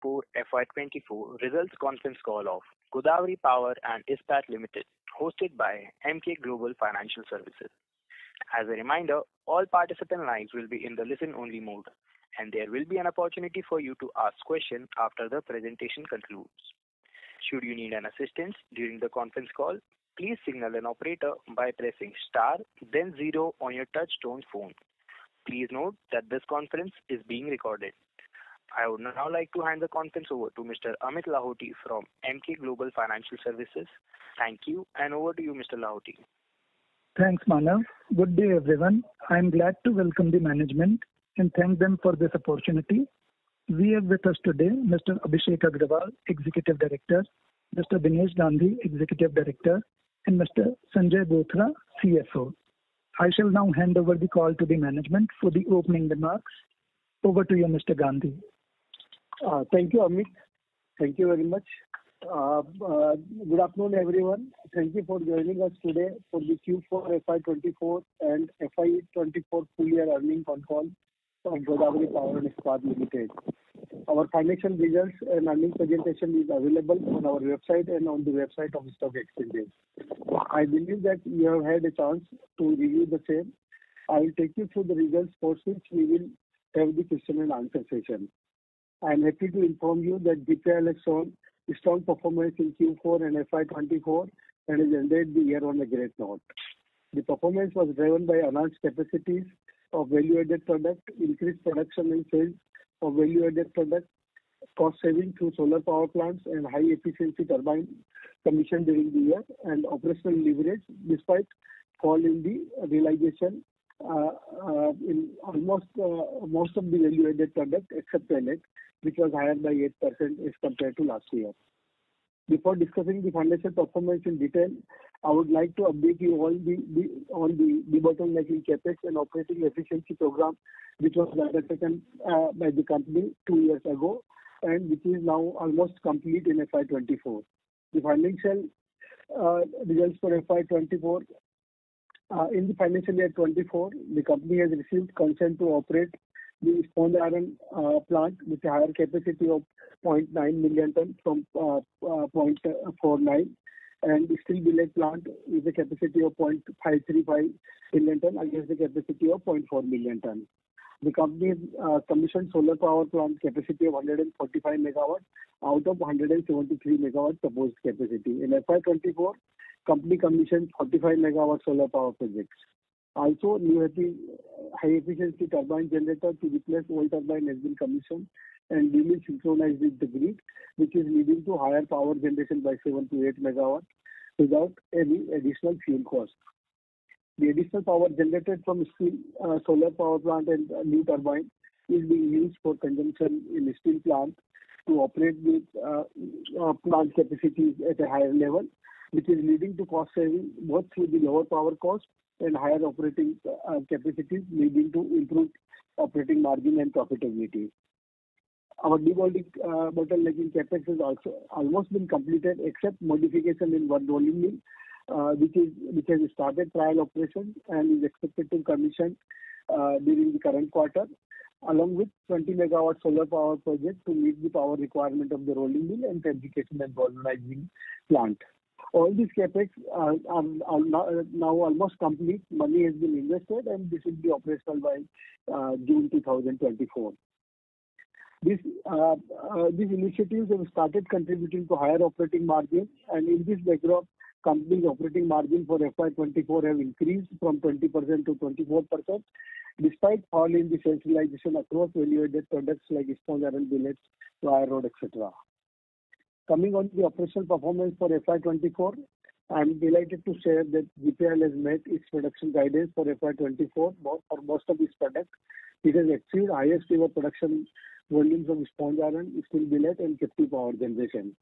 Q4 FY24 results conference call of Godawari Power and Ispat Limited, hosted by Emkay Global Financial Services. As a reminder, all participant lines will be in the listen-only mode, and there will be an opportunity for you to ask questions after the presentation concludes. Should you need an assistance during the conference call, please signal an operator by pressing star, then 0 on your touch-tone phone. Please note that this conference is being recorded. I would now like to hand the conference over to Mr. Amit Lahoti from Emkay Global Financial Services. Thank you, and over to you, Mr. Lahoti. Thanks, Manav. Good day, everyone. I am glad to welcome the management and thank them for this opportunity. We have with us today Mr. Abhishek Agrawal, Executive Director, Mr. Dinesh Gandhi, Executive Director, and Mr. Sanjay Bothra, CFO. I shall now hand over the call to the management for the opening remarks. Over to you, Mr. Gandhi. Thank you, Amit. Thank you very much. Good afternoon, everyone. Thank you for joining us today for the Q4 FY24 and FY24 full year earnings call of Godawari Power and Ispat Limited. Our financial results and earnings presentation is available on our website and on the website of stock exchanges. I believe that you have had a chance to review the same. I will take you through the results, for which we will have the question and answer session. I am happy to inform you that GPL has shown strong performance in Q4 and FY24 and has ended the year on a great note. The performance was driven by enhanced capacities of value-added product, increased production and sales of value-added product, cost saving through solar power plants and high-efficiency turbine commissioned during the year, and operational leverage despite fall in the realization in almost most of the value-added product except pellet, which was higher by 8% as compared to last year. Before discussing the financial performance in detail, I would like to update you all on the debottlenecking capex and operating efficiency program, which was undertaken by the company 2 years ago and which is now almost complete in FY24. The financial results for FY24. In the financial year 24, the company has received consent to operate the sponge iron plant with a higher capacity of 0.9 million ton from 0.49, and the steel billet plant with a capacity of 0.535 million ton against the capacity of 0.4 million ton. The company has commissioned solar power plant capacity of 145 megawatt out of 173 megawatt proposed capacity. In FY24, company commissioned 45 megawatt solar power projects. Also, new high-efficiency turbine generator to replace old turbine has been commissioned and duly synchronized with the grid, which is leading to higher power generation by 7 to 8 megawatt without any additional fuel cost. The additional power generated from steel, solar power plant and new turbine is being used for consumption in steel plant to operate with plant capacities at a higher level, which is leading to cost saving both through the lower power cost and higher operating capacities, leading to improved operating margin and profitability. Our debottlenecking capex has also almost been completed except modification in one rolling mill, which has started trial operation and is expected to commission during the current quarter, along with 20 megawatt solar power project to meet the power requirement of the rolling mill and fabrication and galvanizing plant. All these capex are now almost complete. Money has been invested and this will be operational by June 2024. These initiatives have started contributing to higher operating margin, and in this backdrop, company's operating margin for FY24 have increased from 20% to 24%, despite fall in the sales realization across value-added products like sponge iron billets, wire rod, etc. Coming on the operational performance for FY24, I am delighted to share that GPL has met its production guidance for FY24 for most of its products. It has achieved highest ever production volumes of sponge iron, steel billet and captive power generation.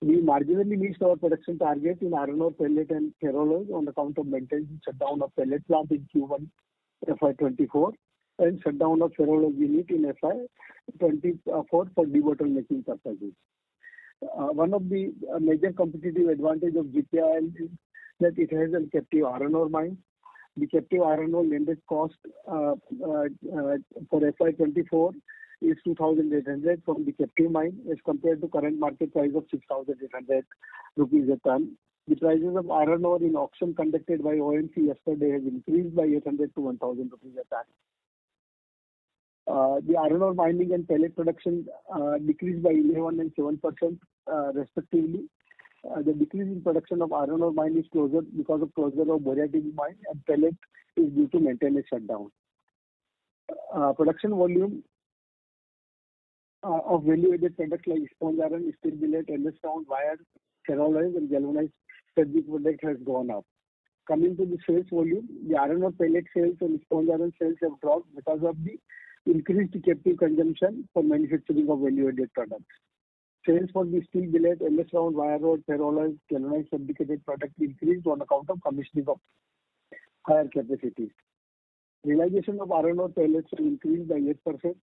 We marginally missed our production target in iron ore, pellet and ferroalloys on account of maintenance shutdown of pellet plant in Q1 FY24 and shutdown of ferroalloy unit in FY24 for debottlenecking purposes. One of the major competitive advantage of GPIL is that it has a captive iron ore mine. The captive iron ore landed cost for FY24 is 2,800 from the captive mine as compared to current market price of 6,800 rupees a ton. The prices of iron ore in auction conducted by OMC yesterday has increased by 800 to 1,000 rupees a ton. The iron ore mining and pellet production decreased by 11 and 7% respectively. The decrease in production of iron ore mine is closer because of closure of Boriatic mine, and pellet is due to maintenance shutdown. Production volume of value-added products like sponge iron, steel billet, endless round, wire, ferroalloys and galvanized fabric product has gone up. Coming to the sales volume, the iron ore pellet sales and sponge iron sales have dropped because of the increased captive consumption for manufacturing of value-added products. Sales for the steel billet, endless round, wire rod, ferroalloys, galvanized fabricated product increased on account of commissioning of higher capacities. Realization of iron ore pellets increased by 8%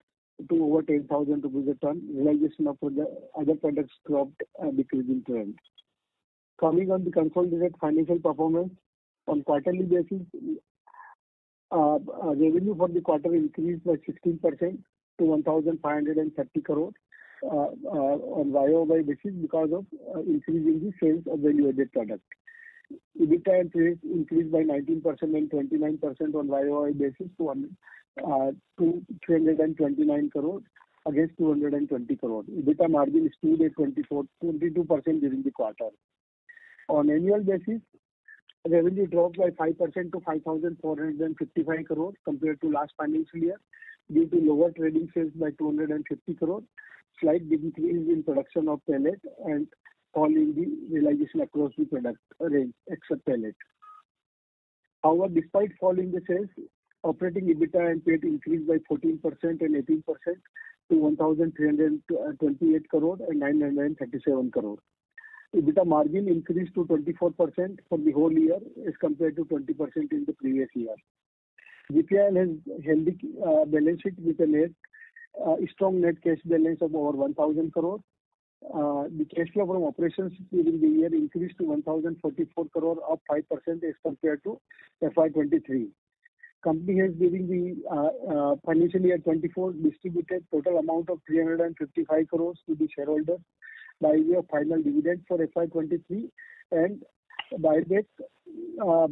to over 10,000 rupees a ton. Realization of the other products dropped, decreasing trend. Coming on the consolidated financial performance, on quarterly basis, revenue for the quarter increased by 16% to 1,530 crore on YOY basis because of increase in the sales of value-added product. EBITDA and sales increased by 19% and 29% on YOY basis to 329 crore against 220 crore. EBITDA margin stood at 22% during the quarter. On annual basis, revenue dropped by 5% to 5,455 crore compared to last financial year due to lower trading sales by 250 crore, slight decrease in production of pellet and fall in the realization across the product range except pellet. However, despite fall in the sales, operating EBITDA and PAT increased by 14% and 18% to 1,328 crore and 937 crore. EBITDA margin increased to 24% for the whole year as compared to 20% in the previous year. GPIL has healthy balance sheet with a strong net cash balance of over 1,000 crore. The cash flow from operations during the year increased to 1,044 crore, up 5% as compared to FY23. Company has during the financial year 24 distributed total amount of 355 crores to the shareholders by way of final dividend for FY23 and buyback of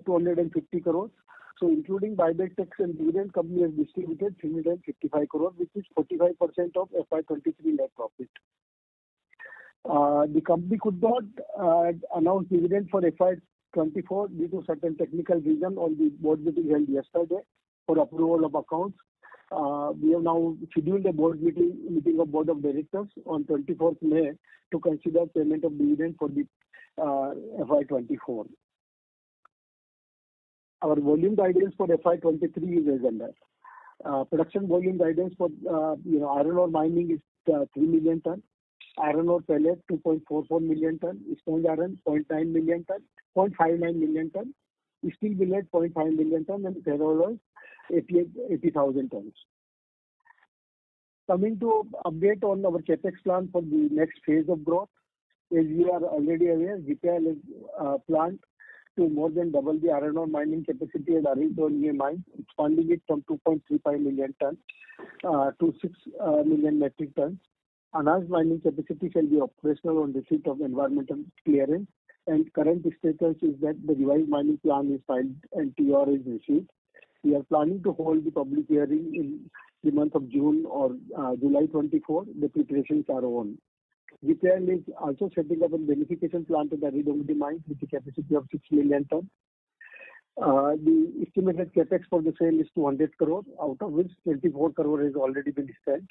250 crores. So including buyback tax and dividend, company has distributed 355 crores, which is 45% of FY23 net profit. The company could not announce dividend for FY24 due to certain technical reason on the board meeting held yesterday for approval of accounts. We have now scheduled a board meeting of board of directors on 24th May to consider payment of dividend for the FY24. Our volume guidance for FY23 is as under. Production volume guidance for iron ore mining is 3 million ton, iron ore pellet 2.44 million ton, sponge iron 0.9 million ton, 0.59 million ton, steel billet 0.5 million ton, and ferroalloys 80,000 tons. Coming to update on our capex plan for the next phase of growth, as you are already aware, GPIL has planned to more than double the iron ore mining capacity at Arizona mine, expanding it from 2.35 million tons to 6 million metric tons. Enhanced mining capacity shall be operational on receipt of environmental clearance, and current status is that the revised mining plan is filed and TR is received. We are planning to hold the public hearing in the month of June or July 24. The preparations are on. GPIL is also setting up a beneficiation plant at the Arizona mine with a capacity of 6 million tons. The estimated capex for the sale is 200 crore, out of which 24 crore has already been spent.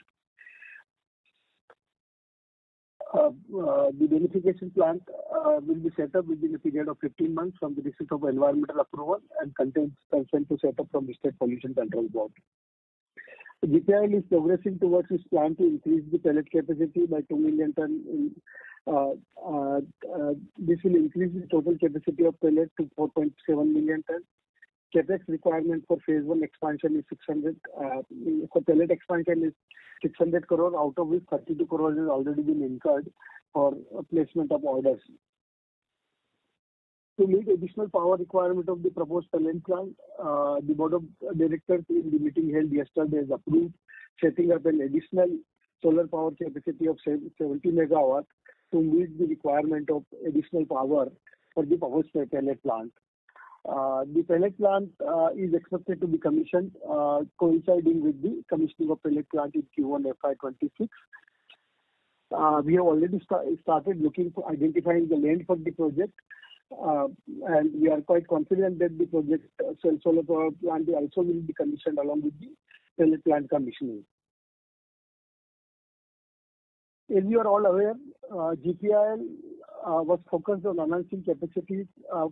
The beneficiation plant will be set up within a period of 15 months from the receipt of environmental approval and contains consent to set up from the State Pollution Control Board. GPIL is progressing towards its plan to increase the pellet capacity by 2 million ton. This will increase the total capacity of pellet to 4.7 million ton. Capex requirement for phase 1 expansion is 600. For pellet expansion is 600 crore, out of which 32 crore has already been incurred for placement of orders. To meet additional power requirement of the proposed pellet plant, the board of directors in the meeting held yesterday has approved setting up an additional solar power capacity of 70 megawatts to meet the requirement of additional power for the proposed pellet plant. The pellet plant is expected to be commissioned coinciding with the commissioning of pellet plant in Q1FY24. We have already started looking for identifying the land for the project, and we are quite confident that the project solar power plant also will be commissioned along with the pellet plant commissioning. As you are all aware, GPIL was focused on enhancing capacities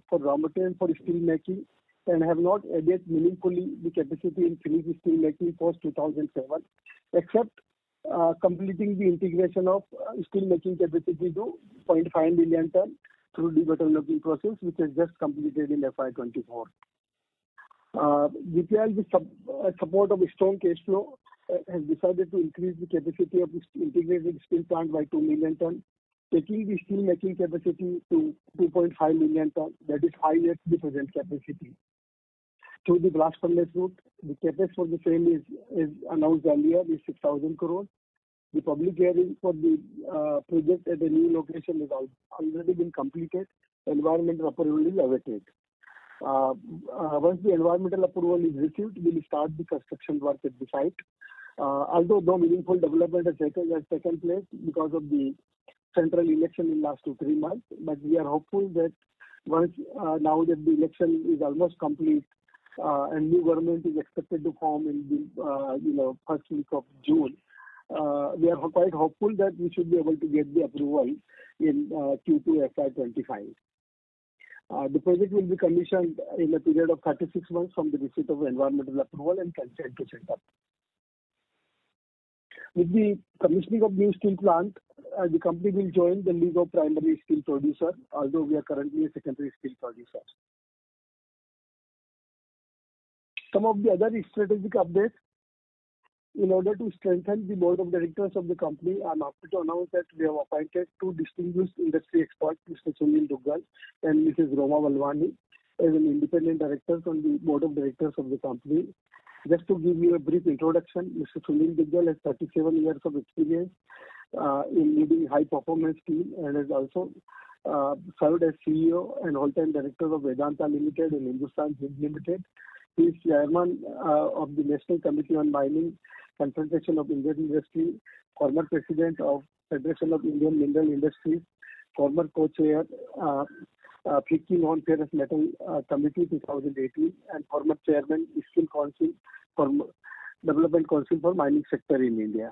for raw material for steel making and have not added meaningfully the capacity in finished steel making post 2007, except completing the integration of steel making capacity to 0.5 million ton through debottlenecking process, which is just completed in FY24. GPIL, with support of a strong cash flow, has decided to increase the capacity of integrated steel plant by 2 million ton, taking the steel making capacity to 2.5 million ton, that is 5x the present capacity. Through the blast furnace route, the CapEx for the same is announced earlier is 6,000 crores. The public hearing for the project at a new location has already been completed. Environmental approval is awaited. Once the environmental approval is received, we will start the construction work at the site. Although no meaningful development has taken place because of the central election in last 2-3 months, but we are hopeful that once now that the election is almost complete and new government is expected to form in the first week of June, we are quite hopeful that we should be able to get the approval in Q4FY25. The project will be commissioned in a period of 36 months from the receipt of environmental approval and consent to set up. With the commissioning of new steel plant, the company will join the League of Primary Steel Producer, although we are currently a secondary steel producer. Some of the other strategic updates. In order to strengthen the board of directors of the company, I am happy to announce that we have appointed 2 distinguished industry experts, Mr. Sunil Duggal and Mrs. Roma Balwani, as an independent directors on the board of directors of the company. Just to give you a brief introduction, Mr. Sunil Duggal has 37 years of experience in leading high-performance team and has also served as CEO and whole-time director of Vedanta Limited and Hindustan Zinc Limited. He is chairman of the National Committee on Mining, Confederation of Indian Industry, former president of Federation of Indian Mineral Industries, former co-chair FICCI Non-Ferrous Metal Committee 2018, and former chairman Skill Council for Development Council for Mining Sector in India.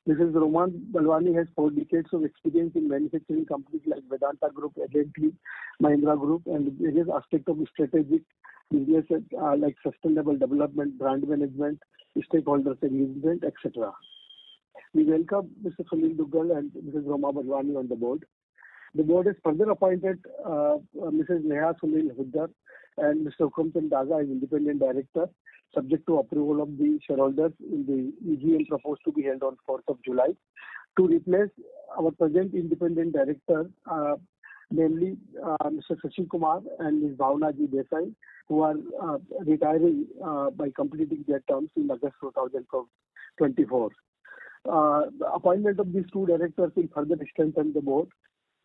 Mrs. Roman Balwani has 4 decades of experience in manufacturing companies like Vedanta Group, L&T, Mahindra Group, and various aspects of strategic business like sustainable development, brand management, stakeholders engagement, etc. We welcome Mr. Sunil Duggal and Mrs. Roma Balwani on the board. The board has further appointed Mrs. Neha Sunil Huddar and Mr. Hukumchand Daga as independent director, subject to approval of the shareholders in the EGM proposed to be held on 4th of July, to replace our present independent director, namely Mr. Shashi Kumar and Ms. Bhavnaji Desai, who are retiring by completing their terms in August 2024. The appointment of these 2 directors will further strengthen the board.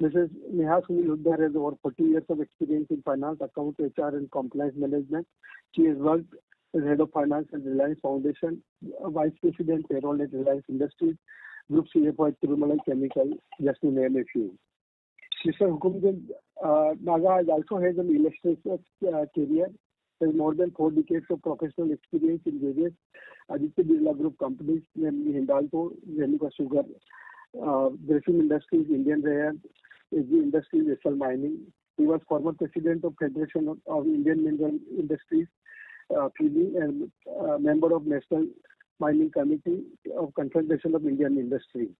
Mrs. Neha Sunil Huddar has over 40 years of experience in finance, account, HR, and compliance management. She has worked as head of finance at Reliance Foundation, vice president payroll at Reliance Industries, group CFO at Tirumalai Chemical, just to name a few. Mr. Hukumchand Naga also has an illustrious career. Has more than 4 decades of professional experience in various Aditya Birla Group companies, namely Hindalco, Renuka Sugar, Grasim Industries, Indian Rayon, AG Industries, SL Mining. He was former president of Federation of Indian Mineral Industries, FILI, and member of National Mining Committee of Confederation of Indian Industry.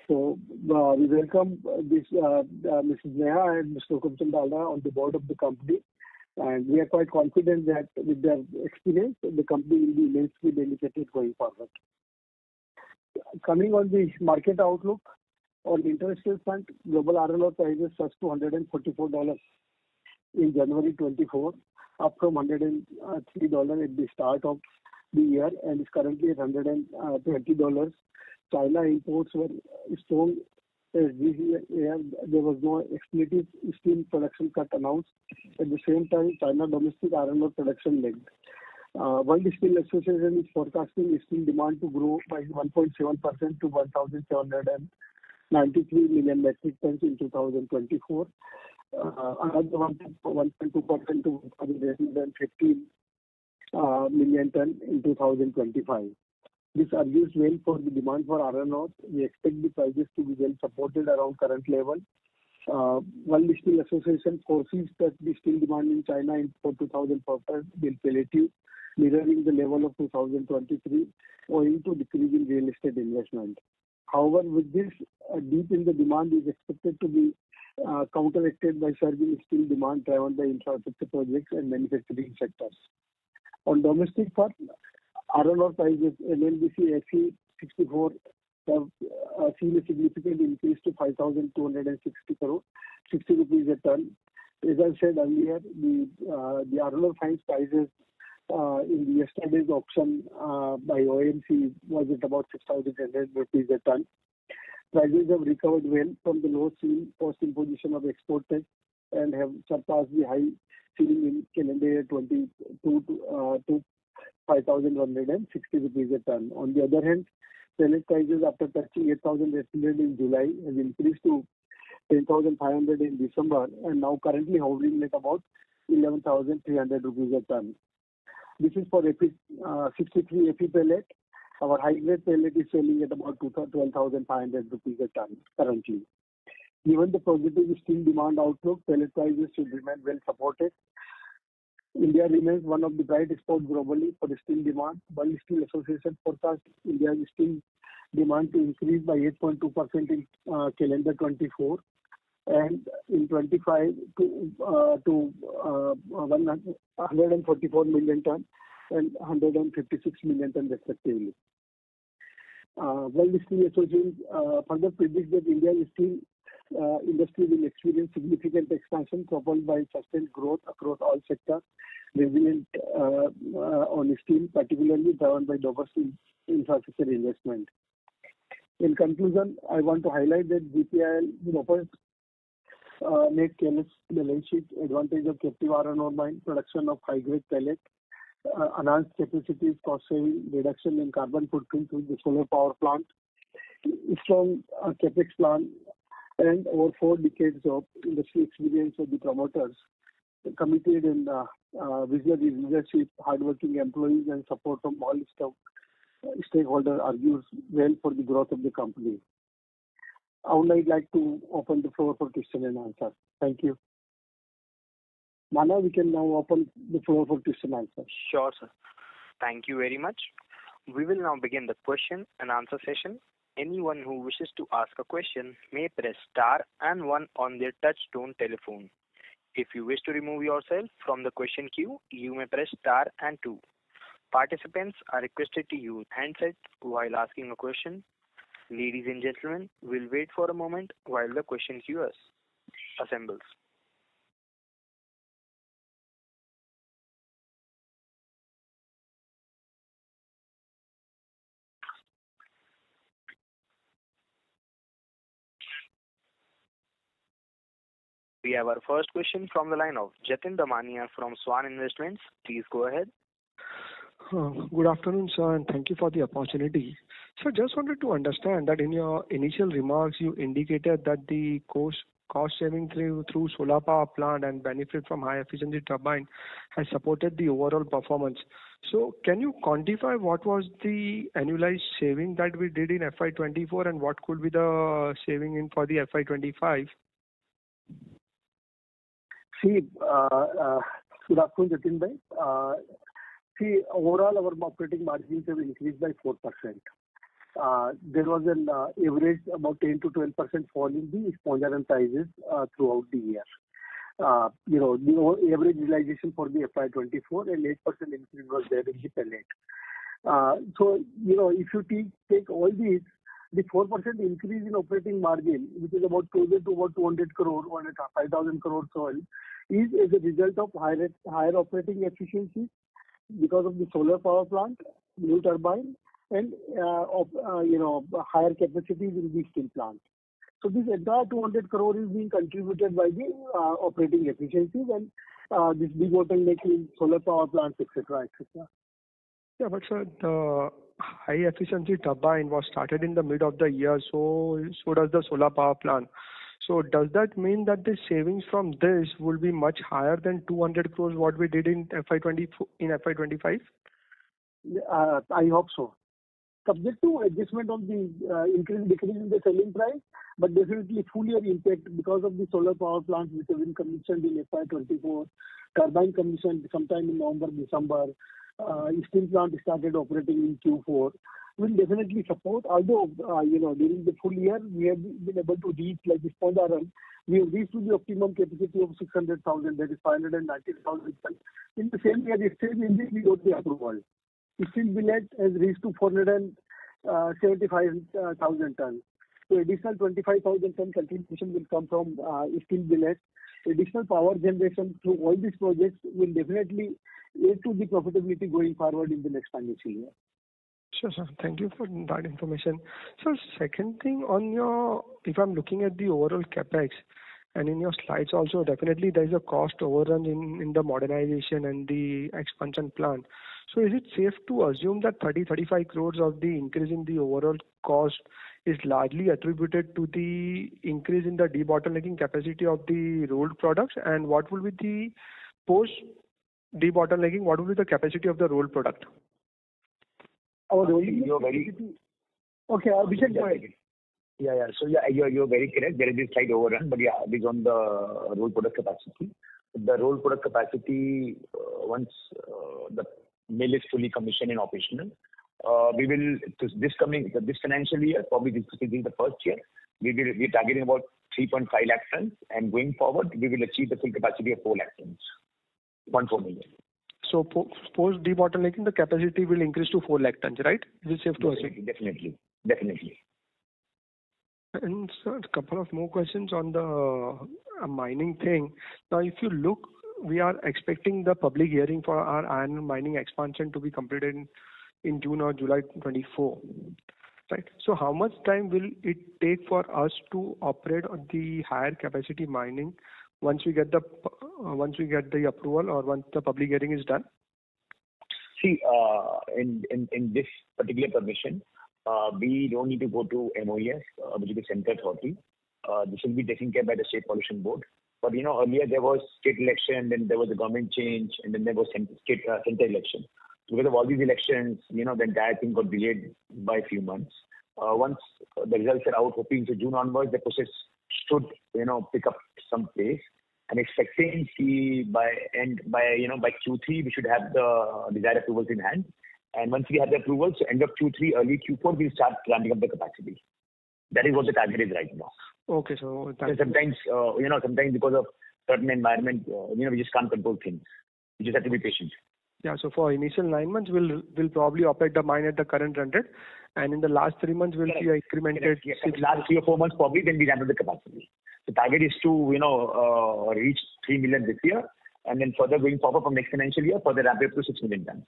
So we welcome this Mrs. Neha and Mr. Hukumchand Daga on the board of the company, and we are quite confident that with their experience, the company will be immensely benefited going forward. Coming on the market outlook, on the international front, global iron ore prices surged to $144 in January 24, up from $103 at the start of the year and is currently at $120. China imports were strong as this year. There was no explicit steel production cut announced. At the same time, China domestic iron ore production lagged. World Steel Association is forecasting steel demand to grow by 1.7% to 1,793 million metric tons in 2024. Another 1.2% to 115 million tons in 2025. This argues well for the demand for iron ore. We expect the prices to be well supported around current level. World Steel Association foresees that the steel demand in China for 2025 will plateau, mirroring the level of 2023, owing to decrease in real estate investment. However, with this, a dip in the demand is expected to be counteracted by surging steel demand driven by infrastructure projects and manufacturing sectors. On domestic front, iron ore prices, NMDC Fe 64 have seen a significant increase to 5,260 rupees a ton. As I said earlier, the iron ore fines prices in yesterday's auction by OMC was at about 6,800 rupees a ton. Prices have recovered well from the low seen post imposition of export tax and have surpassed the high seen in calendar year 22 to 5,160 rupees a ton. On the other hand, pellet prices after touching 8,800 in July have increased to 10,500 in December and now currently hovering at about 11,300 rupees a ton. This is for 63 Fe pellet. Our high-grade pellet is selling at about 12,500 rupees a ton currently. Given the positive steel demand outlook, pellet prices should remain well supported. India remains one of the bright spots globally for the steel demand. World Steel Association forecasts India's steel demand to increase by 8.2% in calendar 24 and in 25 to 144 million ton and 156 million ton respectively. World Steel Association further predicts that India's steel industry will experience significant expansion coupled by sustained growth across all sectors, resilient on steel, particularly driven by domestic infrastructure investment. In conclusion, I want to highlight that GPIL offers net careless balance sheet, advantage of captive iron ore mine, production of high-grade pellet, enhanced capacities, cost saving, reduction in carbon footprint through the solar power plant, strong capex plan, and over 4 decades of industry experience of the promoters, committed in visionary leadership, hardworking employees, and support from all stakeholders argues well for the growth of the company. I would like to open the floor for question and answer. Thank you. Mana, we can now open the floor for question and answer. Sure, sir. Thank you very much. We will now begin the question and answer session. Anyone who wishes to ask a question may press star and 1 on their touch-tone telephone. If you wish to remove yourself from the question queue, you may press star and 2. Participants are requested to use handsets while asking a question. Ladies and gentlemen, we'll wait for a moment while the question queue assembles. We have our first question from the line of Jatin Damania from Swan Investments. Please go ahead. Good afternoon, sir, and thank you for the opportunity. So just wanted to understand that in your initial remarks, you indicated that the cost saving through solar power plant and benefit from high efficiency turbine has supported the overall performance. So can you quantify what was the annualized saving that we did in FY24 and what could be the saving for the FY25? See, good afternoon, Jatin bhai. Overall, our operating margins have increased by 4%. There was an average about 10 to 12% fall in the sponge iron prices throughout the year. The average realization for the FY24 and 8% increase was there in the pellet. So, if you take all these, the 4% increase in operating margin, which is about closer to about 200 crore, 5,000 crore soil, is as a result of higher operating efficiency because of the solar power plant, new turbine, and higher capacities in the steel plant. So this entire 200 crore is being contributed by the operating efficiencies and this debottlenecking solar power plants, etc., etc. Yeah, but sir, the high efficiency turbine was started in the mid of the year, so does the solar power plant. So does that mean that the savings from this will be much higher than 200 crores what we did in FY25? I hope so. Subject to adjustment of the decrease in the selling price, but definitely full year impact because of the solar power plants which have been commissioned in FY24, turbine commissioned sometime in November, December, steel plant started operating in Q4, will definitely support. Although, during the full year, we have been able to reach, like this Pondaran, we have reached to the optimum capacity of 600,000, that is 590,000 tons. In the same year, still in this, we got the approval. Steel billet has reached to 475,000 tons. So additional 25,000 ton contribution will come from steel billet. Additional power generation through all these projects will definitely aid to the profitability going forward in the next financial year. Sure, sir. Thank you for that information. So second thing on if I'm looking at the overall capex, and in your slides also, definitely there is a cost overrun in the modernization and the expansion plan. So is it safe to assume that 30-35 crores of the increase in the overall cost is largely attributed to the increase in the debottlenecking capacity of the rolled products? And what will be the post debottlenecking? What will be the capacity of the rolled product? Our rolling capacity. Okay, Abhishek, go ahead. Yeah. So you're very correct. There is a slight overrun, but yeah, it is on the rolled product capacity. The rolled product capacity, once the mill is fully commissioned and operational, we will this financial year, probably this is the first year, we're targeting about 3.5 lakh tons, and going forward, we will achieve the full capacity of 4 lakh tons, 1.4 million. So post debottlenecking, the capacity will increase to 4 lakh tons, right? Is it safe to assume? Definitely. And sir, a couple of more questions on the mining thing. Now, if you look, we are expecting the public hearing for our iron mining expansion to be completed in June or July 24. Right. So how much time will it take for us to operate on the higher capacity mining once we get the approval or once the public hearing is done? See, in this particular permission, we don't need to go to MOEF, which is the Central Authority. This will be taken care by the State Pollution Board. But earlier there was state election, then there was a government change, and then there was central election. Because of all these elections, the entire thing got delayed by a few months. Once the results are out, hoping to June onwards, the process should pick up some pace. And expecting by Q3 we should have the desired approvals in hand. And once we have the approvals, so end of Q3, early Q4, we'll start ramping up the capacity. That is what the target is right now. Okay, so sometimes because of certain environment, we just can't control things. We just have to be patient. Yeah, so for initial 9 months, we'll probably operate the mine at the current run rate, and in the last 3 months, we'll see an incremented. Last 3 or 4 months, probably, then we ramp up the capacity. The target is to reach 3 million this year, and then further going forward from next financial year, further ramp up to 6 million tons.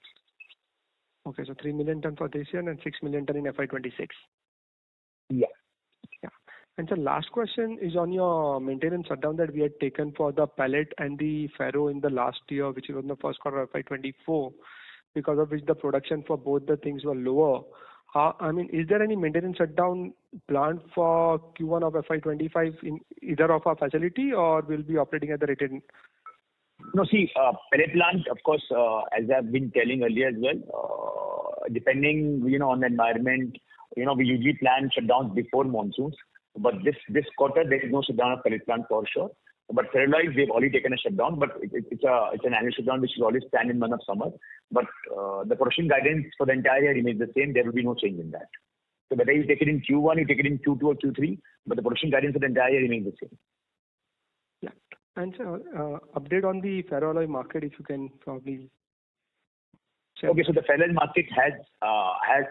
Okay, so 3 million ton for this year and 6 million ton in FY26. Yeah. And the last question is on your maintenance shutdown that we had taken for the pellet and the ferro in the last year, which was in the first quarter of FY24, because of which the production for both the things were lower. Is there any maintenance shutdown planned for Q1 of FY25 in either of our facility, or will be operating at the rated? No, see, pellet plant, of course, as I've been telling earlier as well, depending, on the environment, we usually plan shutdowns before monsoons. But this quarter, there is no shutdown of pellet plant for sure. But ferroalloys, they've already taken a shutdown, but it's an annual shutdown which is always planned in month of summer. But the production guidance for the entire year remains the same. There will be no change in that. So whether you take it in Q1, you take it in Q2 or Q3, but the production guidance for the entire year remains the same. Yeah. And update on the ferroalloy market, if you can probably share. Okay, so the ferroalloy market has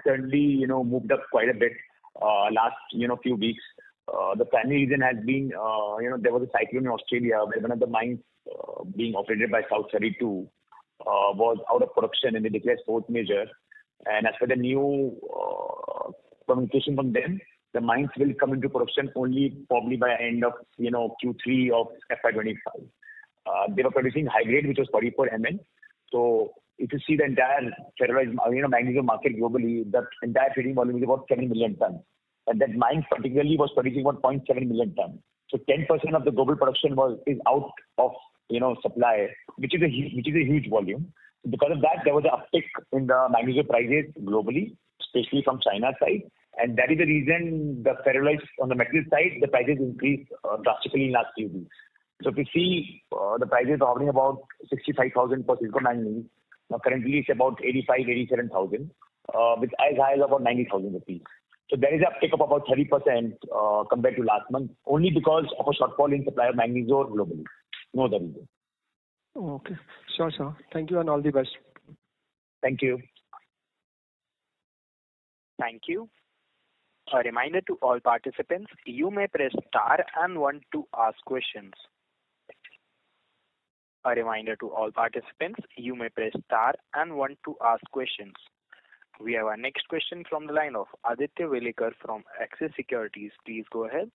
certainly moved up quite a bit. last few weeks. The primary reason has been there was a cyclone in Australia where one of the mines being operated by South 32 was out of production and they declared force majeure. And as per the new communication from them, the mines will come into production only probably by end of Q3 of FY25. They were producing high grade, which was 44 mn. So if you see the entire ferroalloy magnesium market globally, the entire trading volume is about 7 million tons. And that mine particularly was producing about 0.7 million tons. So 10% of the global production is out of supply, which is a huge volume. Because of that, there was an uptick in the magnesium prices globally, especially from China's side. And that is the reason the ferroalloys on the metal side, the prices increased drastically in the last few weeks. So if you see the prices are hovering about 65,000 for silicon manganese. Now currently it's about 87,000, with as high as about 90,000 rupees. So there is an uptick of about 30% compared to last month, only because of a shortfall in supply of manganese ore globally. No other reason. Okay. Sure, sir. Thank you and all the best. Thank you. Thank you. A reminder to all participants, you may press star and 1 to ask questions. A reminder to all participants, you may press star and 1 to ask questions. We have our next question from the line of Aditya Welekar from Axis Securities. Please go ahead.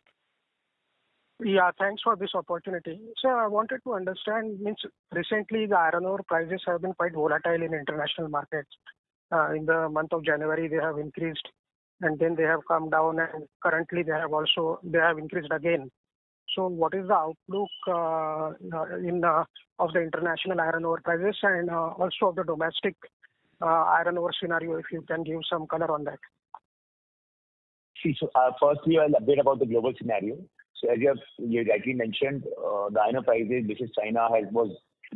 Yeah, thanks for this opportunity. So I wanted to understand, recently the iron ore prices have been quite volatile in international markets. In the month of January, they have increased and then they have come down, and currently they have increased again. So what is the outlook of the international iron ore prices and also of the domestic iron ore scenario, if you can give some color on that? See, so firstly, I'll update about the global scenario. So as you rightly mentioned, the iron ore prices, which is China, was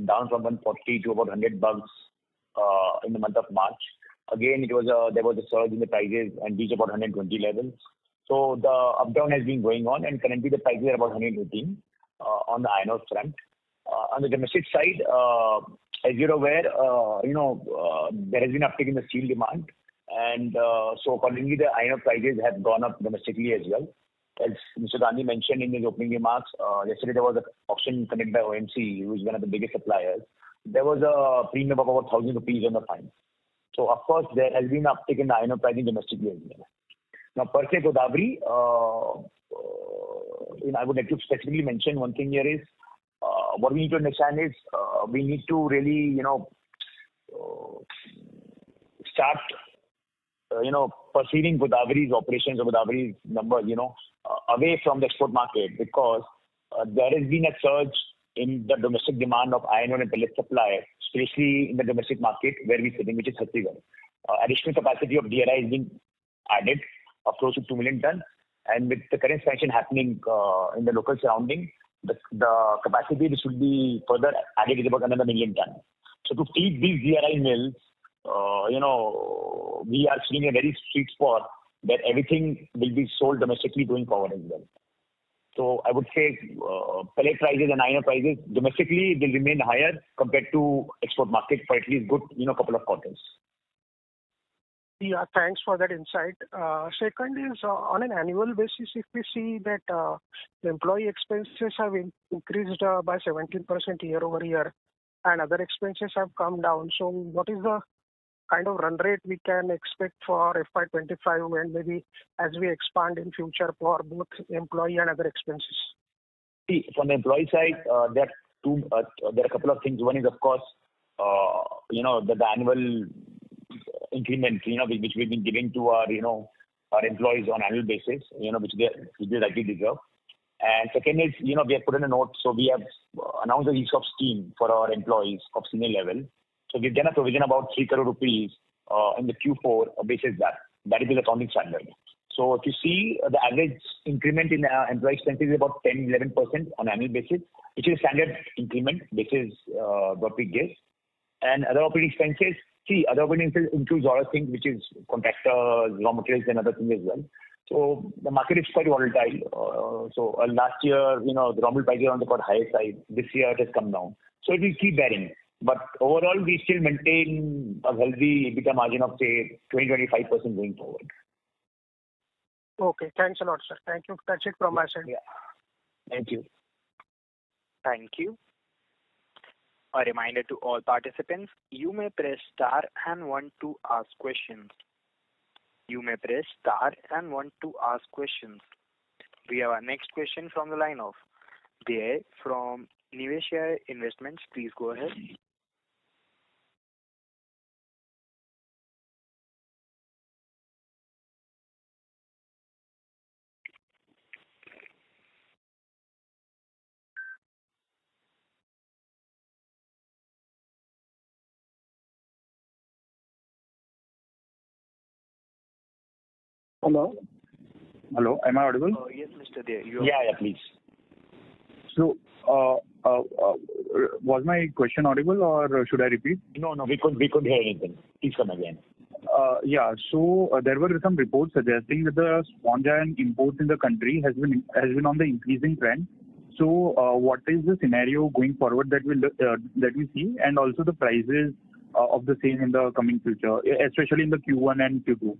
down from 140 to about $100 in the month of March. Again, there was a surge in the prices and reached about 120 levels. So the up down has been going on, and currently the prices are about 118 on the iron ore front. On the domestic side, as you're aware, there has been an uptick in the steel demand, and so accordingly the iron ore prices have gone up domestically as well. As Mr. Gandhi mentioned in his opening remarks, yesterday there was an auction conducted by OMC, who is one of the biggest suppliers. There was a premium of about 1,000 rupees on the fine. So of course there has been an uptick in the iron ore pricing domestically as well. Now per se Godawari, I would like to specifically mention one thing here is, what we need to understand is we need to really start perceiving Godawari's operations or Godawari's numbers away from the export market, because there has been a surge in the domestic demand of iron ore and pellet supply, especially in the domestic market where we sitting, which is Chhattisgarh. Additional capacity of DRI has been added of close to 2 million tons, and with the current expansion happening in the local surrounding, the capacity which will be further added is about another 1 million tons. So to feed these DRI mills, we are seeing a very sweet spot that everything will be sold domestically going forward as well. So I would say pellet prices and iron prices domestically will remain higher compared to export market for at least good couple of quarters. Yeah, thanks for that insight. Second is on an annual basis, if we see that the employee expenses have increased by 17% year over year, and other expenses have come down. So what is the kind of run rate we can expect for FY25 and maybe as we expand in future for both employee and other expenses? See, from the employee side, there are a couple of things. One is, of course, the annual increment, which we've been giving to our employees on annual basis, which they rightly deserve. And second is, we have put in a note, so we have announced the ESOP scheme for our employees of senior level. So we've done a provision about 3 crore rupees in the Q4 basis that is the accounting standard. So if you see the average increment in employee expenses is about 10-11% on annual basis, which is standard increment. This is what we give. And other operating expenses, other operating expenses includes all things, which is contractors, raw materials, and other things as well. So the market is quite volatile. So last year, the raw material prices are on the quite higher side. This year it has come down. So it will keep varying. But overall, we still maintain a healthy EBITDA margin of say 20-25% going forward. Okay. Thanks a lot, sir. Thank you. That's it from my side. Yeah. Thank you. Thank you. A reminder to all participants, you may press star and one to ask questions. You may press star and one to ask questions. We have our next question from the line of Deyay from Niveshaay Investments. Please go ahead. Hello. Hello, am I audible? Yes, Mr. Deyay. You are Yeah, please. So, was my question audible or should I repeat? No, we could hear anything. Please come again. Yeah. So there were some reports suggesting that the sponge iron imports in the country has been on the increasing trend. So, what is the scenario going forward that we see, and also the prices of the same in the coming future, especially in the Q1 and Q2?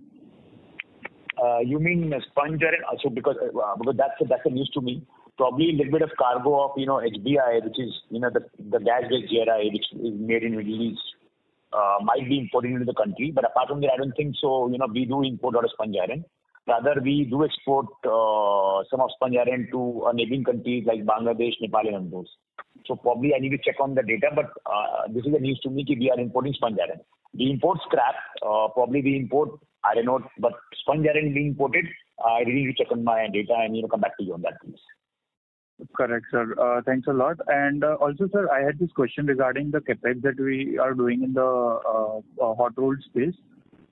You mean sponge iron? So because that's a news to me. Probably a little bit of cargo of HBI, which is the gas-based GRI, which is made in Middle East, might be imported into the country. But apart from that, I don't think so. We do import a lot of sponge iron. Rather, we do export some of sponge iron to neighboring countries like Bangladesh, Nepal, and those. So probably I need to check on the data. But this is the news to me that we are importing sponge iron. We import scrap. Probably we import iron ore, but sponge iron being imported. I really need to check on my data and come back to you on that, please. Correct, sir. Thanks a lot. And also, sir, I had this question regarding the capex that we are doing in the hot rolled space.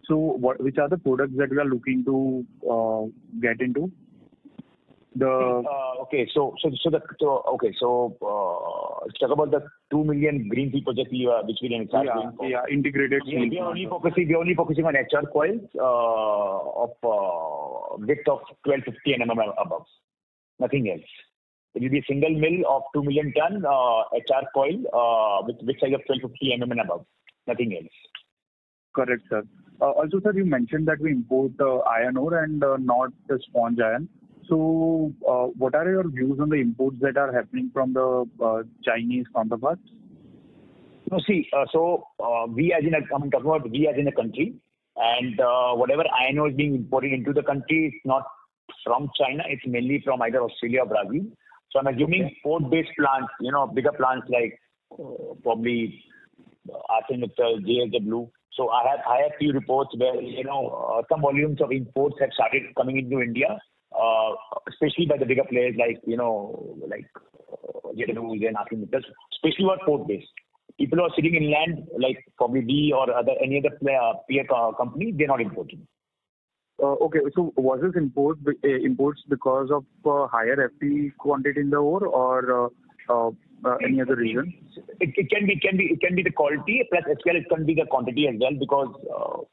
So, which are the products that we are looking to get into? Let's talk about the 2 million greenfield project which we can start doing. Yeah, integrated. We are only focusing on HR coils of width of 1250 mm above. Nothing else. It will be a single mill of 2 million ton HR coil with width size of 1250 mm and above. Nothing else. Correct, sir. Also, sir, you mentioned that we import iron ore and not the sponge iron. So, what are your views on the imports that are happening from the Chinese counterparts? No, see, I'm talking about we as in a country, and whatever iron ore is being imported into the country is not from China. It's mainly from either Australia or Brazil. So I'm assuming port-based plants, bigger plants like probably ArcelorMittal, JSW. So I have few reports where some volumes of imports have started coming into India, especially by the bigger players like JSW and ArcelorMittal, especially about port-based. People who are sitting inland, like probably we or any other peer company, they're not importing. Okay, so was this imports because of higher FP quantity in the ore, or any other reason? It can be the quality, plus as well it can be the quantity as well, because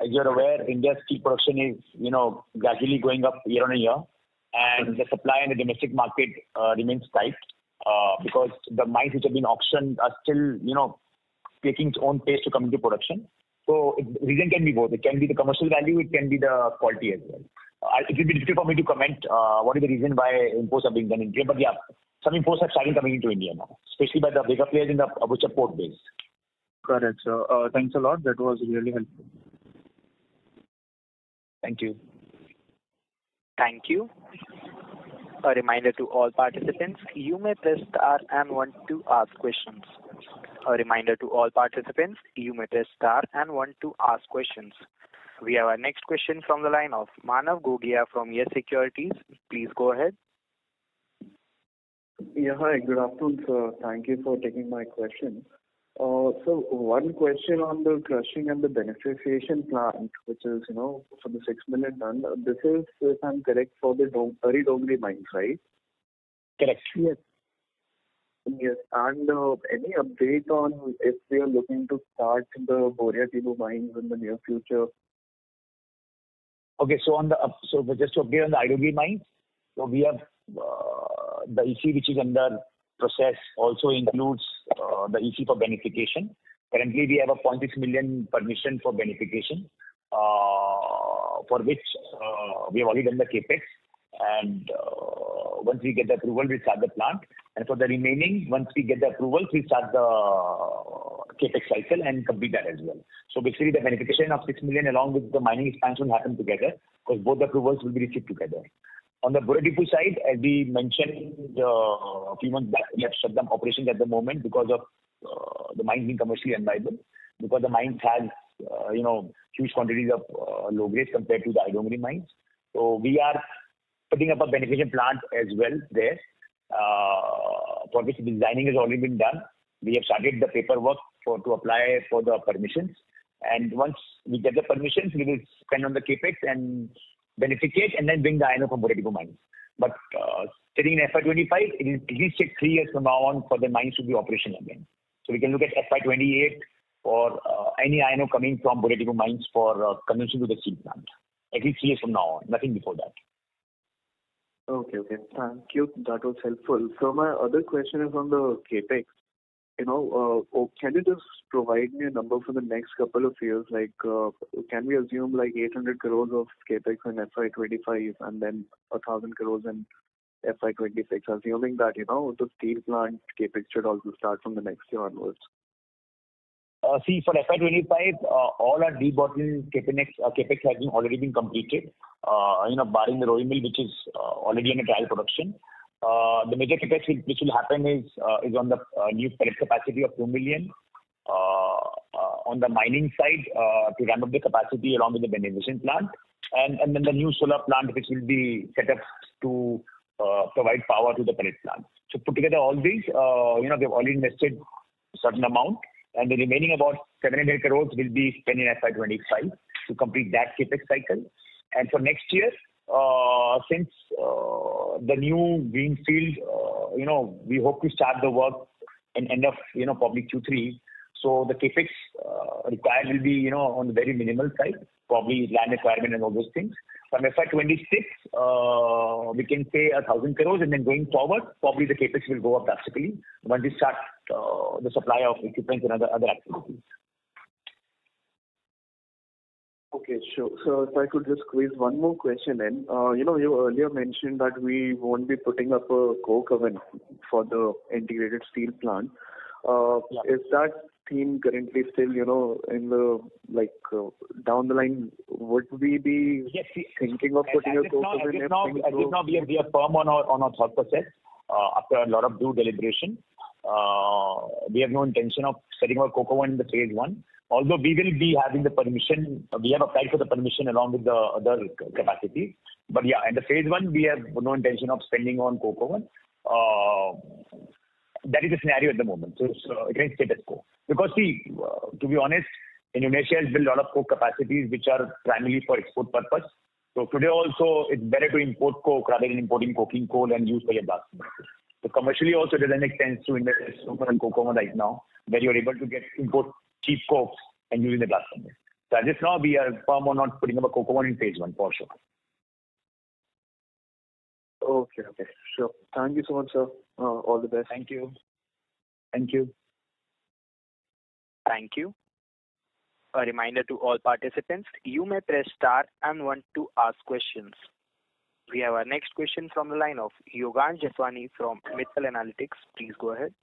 as you're aware, India's steel production is gradually going up year on year, and the supply in the domestic market remains tight because the mines which have been auctioned are still taking its own pace to come into production. So the reason can be both. It can be the commercial value, it can be the quality as well. It will be difficult for me to comment what is the reason why imports are being done in India. But yeah, some imports are starting coming into India now, especially by the bigger players which are port-based. Correct, sir. Thanks a lot. That was really helpful. Thank you. Thank you. A reminder to all participants, you may press star and one to ask questions. A reminder to all participants, you may press star and one to ask questions. We have our next question from the line of Manav Gogia from Yes Securities. Please go ahead. Yeah, hi. Good afternoon, sir. Thank you for taking my question. So one question on the crushing and the beneficiation plant, which is, for the 6 million ton. This is, if I'm correct, for the Dongri mines, right? Correct. Yes. Yes. And any update on if we are looking to start the Boria Tibu mines in the near future? Okay, so just to update on the IOD mines, so we have the EC which is under process also includes the EC for beneficiation. Currently, we have a 0.6 million permission for beneficiation, for which we have already done the capex. And once we get the approval, we start the plant. And for the remaining, once we get the approvals, we start the capex cycle and complete that as well. So basically, the beneficiation of 6 million along with the mining expansion will happen together because both the approvals will be received together. On the Boratipu side, as we mentioned a few months back, we have shut down operations at the moment because of the mines being commercially unviable, because the mines has huge quantities of low grade compared to the Idomari mines. So we are putting up a beneficiation plant as well there, for which designing has already been done. We have started the paperwork to apply for the permissions. And once we get the permissions, we will spend on the capex and beneficiate and then bring the iron ore from Boratipu mines. But sitting in FY25, it will at least take 3 years from now on for the mines to be operational again. So we can look at FY28 for any iron ore coming from Boratipu mines for conversion to the steel plant. At least 3 years from now on, nothing before that. Okay. Thank you. That was helpful. So my other question is on the capex. Can you just provide me a number for the next couple of years? Like, can we assume like 800 crores of capex in FY25 and then 1,000 crores in FY26, assuming that, the steel plant capex should also start from the next year onwards? See, for FY25, all our debottlenecking capex has already been completed. Barring the rolling mill, which is already in a trial production. The major capex which will happen is on the new pellet capacity of 2 million. On the mining side, to ramp up the capacity along with the beneficiation plant, and then the new solar plant which will be set up to provide power to the pellet plant. So put together all these, we have already invested a certain amount, and the remaining about 700 crores will be spent in FY25 to complete that capex cycle. And for next year, since the new greenfield, we hope to start the work in end of, probably Q3. So the capex required will be, on the very minimal side, probably land requirement and all those things. From FY26, we can say 1,000 crores, and then going forward, probably the capex will go up drastically once we start the supply of equipment and other activities. Okay, sure. So if I could just squeeze one more question in. You earlier mentioned that we won't be putting up a coke oven for the integrated steel plant. Is that theme currently still, in the, down the line, would we be thinking of putting a coke oven? As of now, we are firm on our thought process. After a lot of due deliberation, we have no intention of setting up a coke oven in the phase 1. Although we will be having the permission, we have applied for the permission along with the other capacity. But yeah, in the phase 1, we have no intention of spending on coke oven. That is the scenario at the moment. So it can status quo. Because see, to be honest, Indonesia has built a lot of coke capacities which are primarily for export purpose. So today also, it's better to import coke rather than importing coking coal and use for your blast furnaces. So commercially also, it doesn't make sense to invest in coke oven right now, where you're able to import cheap coke and using the blast furnace. So as of now, we are firm on not putting up a coke oven in phase 1 for sure. Okay, sure. Thank you so much, sir. All the best. Thank you. Thank you. A reminder to all participants, you may press star and 1 to ask questions. We have our next question from the line of Yogansh Jeswani from Mittal Analytics. Please go ahead.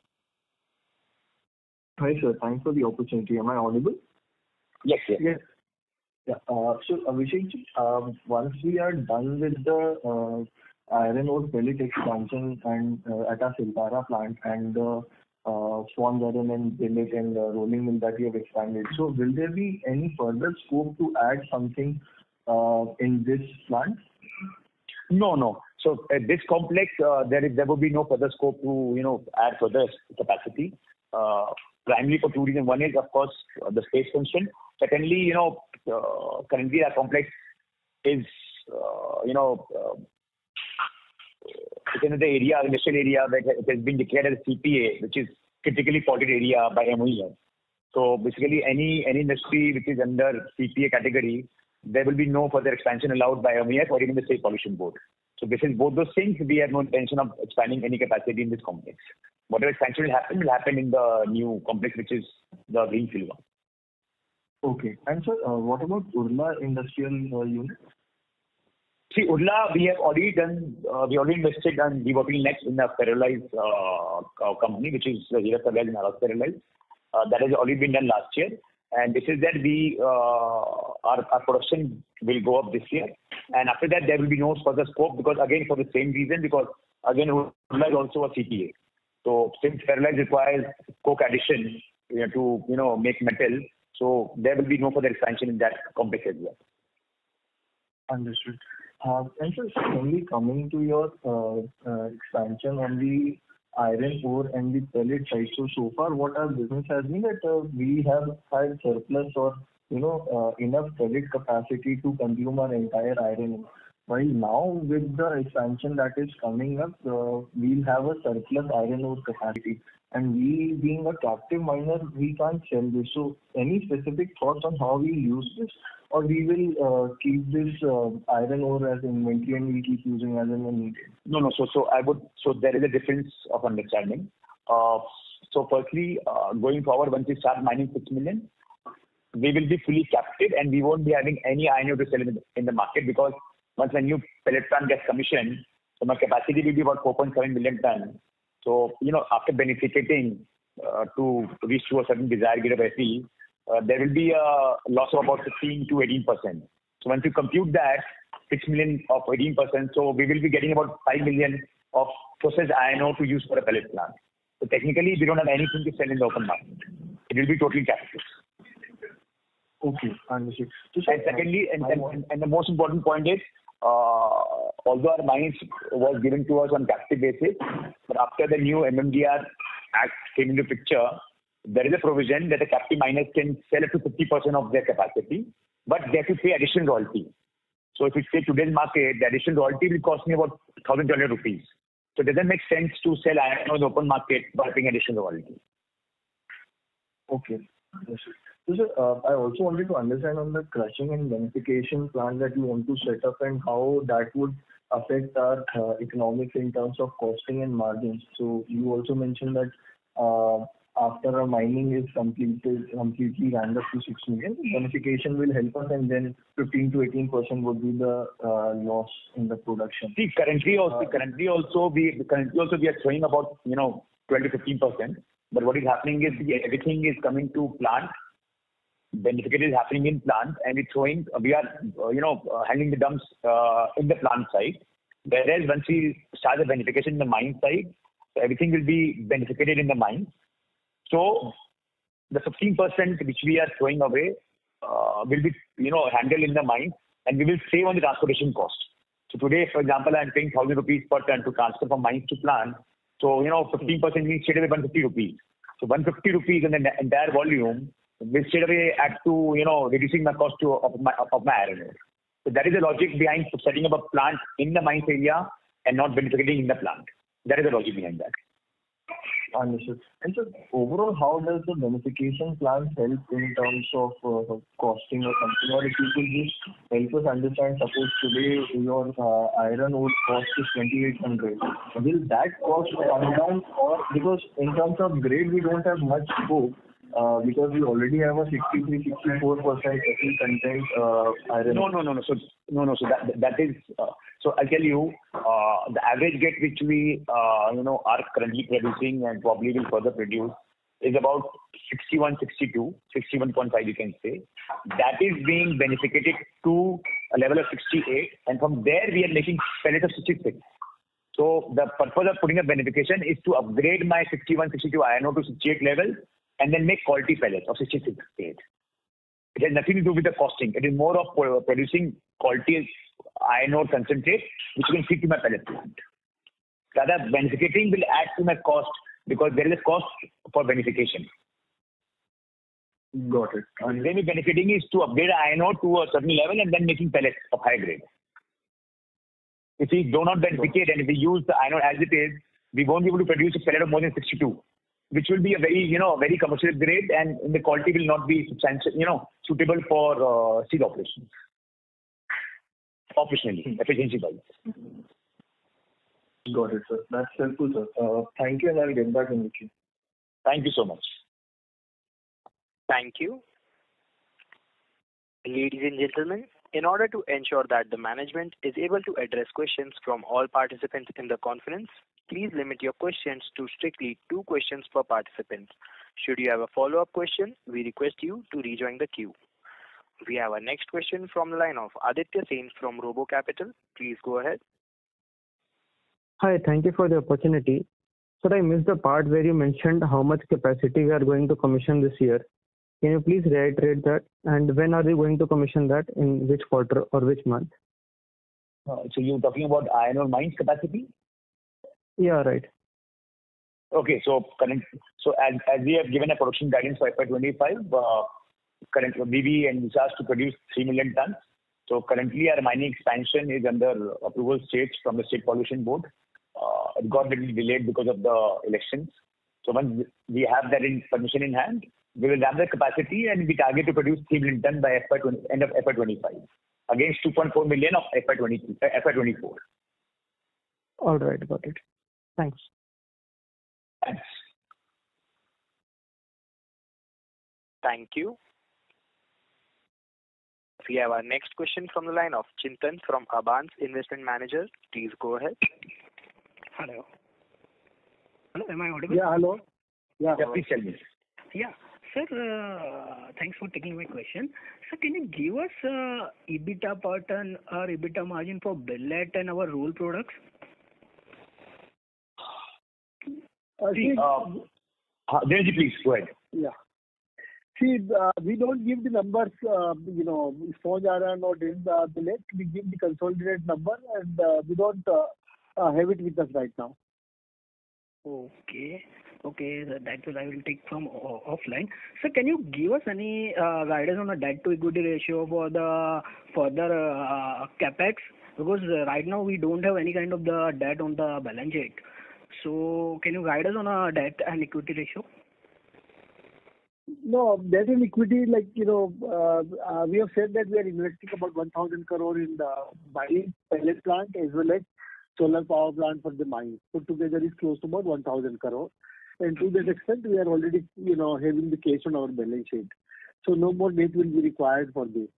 Hi, sir. Thanks for the opportunity. Am I audible? Yes. Yeah. So, Abhishek, once we are done with the iron ore pellet expansion and at our Siltara plant and the sponge iron and billet and rolling mill that we have expanded, so will there be any further scope to add something in this plant? No. So at this complex, there will be no further scope to add further capacity. Primarily for 2 reasons. One is, of course, the space constraint. Secondly, currently our complex is, it's in the area, industrial area where it has been declared as a CPA, which is critically faulted area by MOEF. So basically, any industry which is under CPA category, there will be no further expansion allowed by MOEF or even the State Pollution Board. So this is both those things. We have no intention of expanding any capacity in this complex. Whatever expansion will happen in the new complex, which is the greenfield one. Okay. And sir, what about Urla Industrial Unit? See, Urla, we have already done, we already invested and we working next in the ferrolyzed company, which is Hira Ferrolyzed and Aras Ferrolyzed. That has already been done last year. And this is that we, our production will go up this year. And after that, there will be no further scope because again, for the same reason, because again, Urla is also a CPA. So since ferrolyzed requires coke addition to, make metal, so there will be no further expansion in that complex as well. Understood. And so only coming to your expansion on the iron ore and the pellet side. So far what our business has been that we have had surplus or enough pellet capacity to consume our entire iron ore. While now with the expansion that is coming up, we'll have a surplus iron ore capacity. And we being a captive miner, we can't sell this. So any specific thoughts on how we use this? Or we will keep this iron ore as inventory and we keep using as and when needed? No. So there is a difference of understanding. So firstly, going forward, once we start mining 6 million, we will be fully captive and we won't be having any iron ore to sell in the market because once a new pellet plant gets commissioned, so my capacity will be about 4.7 million tons. So, after benefiting to reach to a certain desired grade of Fe, there will be a loss of about 15 to 18%. So once you compute that, 6 million of 18%, so we will be getting about 5 million of processed iron ore to use for a pellet plant. So technically, we don't have anything to sell in the open market. It will be totally captive. Okay, understood. And secondly, and the most important point is, although our mines was given to us on captive basis, but after the new MMDR Act came into picture, there is a provision that the captive miners can sell up to 50% of their capacity, but they have to pay additional royalty. So if you say today's market, the additional royalty will cost me about 1,200 rupees. So it doesn't make sense to sell iron ore in the open market by paying additional royalty. Okay, understood. So, sir, I also wanted to understand on the crushing and beneficiation plant that you want to set up and how that would affect our economics in terms of costing and margins. So you also mentioned that after our mining is completely ramped up to 6 million, beneficiation will help us and then 15 to 18% would be the loss in the production. See, currently also we are showing about 12 to 15%. But what is happening is everything is coming to plant. Beneficiation is happening in plant, and we are handling the dumps in the plant side. Whereas once we start the beneficiation in the mine side, everything will be beneficiated in the mine. So the 15% which we are throwing away will be handled in the mine, and we will save on the transportation cost. So today, for example, I'm paying 1,000 rupees per ton to transfer from mines to plant. So 15% means straight away 150 rupees. So 150 rupees in the entire volume will straight away add to reducing my cost of my iron ore. So that is the logic behind setting up a plant in the mines area and not benefiting in the plant. That is the logic behind that. Understood. And so overall, how does the beneficiation plant help in terms of costing or something? Or if you could just help us understand, suppose today your iron ore cost is 2,800. Will that cost come down? Or because in terms of grade, we don't have much scope because we already have a 63-64% Fe content iron ore. No. So that is so I'll tell you the average grade which we are currently producing and probably will further produce is about 61, 62, 61.5 you can say. That is being beneficiated to a level of 68, and from there we are making pellets of 66. So the purpose of putting a beneficiation is to upgrade my 61, 62 iron ore to 68 level and then make quality pellets of 66 grade. It has nothing to do with the costing. It is more of producing quality iron ore concentrate which you can feed to my pellet plant. Rather, beneficiating will add to my cost because there is a cost for beneficiation. Got it. And then benefiting is to upgrade iron ore to a certain level and then making pellets of high grade. If we do not beneficiate and if we use the iron ore as it is, we won't be able to produce a pellet of more than 62, which will be a very commercial grade, and the quality will not be substantial, suitable for steel operations. Operationally, efficiency wise. Got it, sir. That's helpful, sir. Thank you, and I'll get back in with you. Thank you so much. Thank you. Ladies and gentlemen, In order to ensure that the management is able to address questions from all participants in the conference, please limit your questions to strictly 2 questions per participant. Should you have a follow-up question, we request you to rejoin the queue. We have our next question from the line of Aditya Sen from Robo Capital. Please go ahead. Hi, thank you for the opportunity. Sir, I missed the part where you mentioned how much capacity we are going to commission this year. Can you please reiterate that? And when are we going to commission that? In which quarter or which month? So you're talking about iron ore mines capacity? Yeah, right. Okay, so as we have given a production guidance for FY25, current BB and us to produce 3 million tons. So currently our mining expansion is under approval stage from the State Pollution Board. It got a little delayed because of the elections. So once we have that permission in hand, we will ramp the capacity and we target to produce 3 million tons by end of FY25 against 2.4 million of FY24. All right, got it. Thanks. Thanks. Thank you. We have our next question from the line of Chintan from Abans Investment Managers. Please go ahead. Hello. Hello, am I audible? Yeah, hello. Yeah, please tell me. Yeah. Sir, thanks for taking my question. Sir, can you give us EBITDA per ton or EBITDA margin for billet and our roll products? Deji, please go ahead. Yeah. See, we don't give the numbers, sponge iron or billet. We give the consolidated number and we don't have it with us right now. Okay, that will I will take from offline. Sir, can you give us any guidance on the debt to equity ratio for the further capex? Because right now we don't have any kind of the debt on the balance sheet. So can you guide us on a debt and equity ratio? No, debt and equity, we have said that we are investing about 1,000 crore in the mining pellet plant as well as solar power plant for the mine. Put together is close to about 1,000 crore. And to that extent, we are already, having the cash on our balance sheet. So no more debt will be required for this.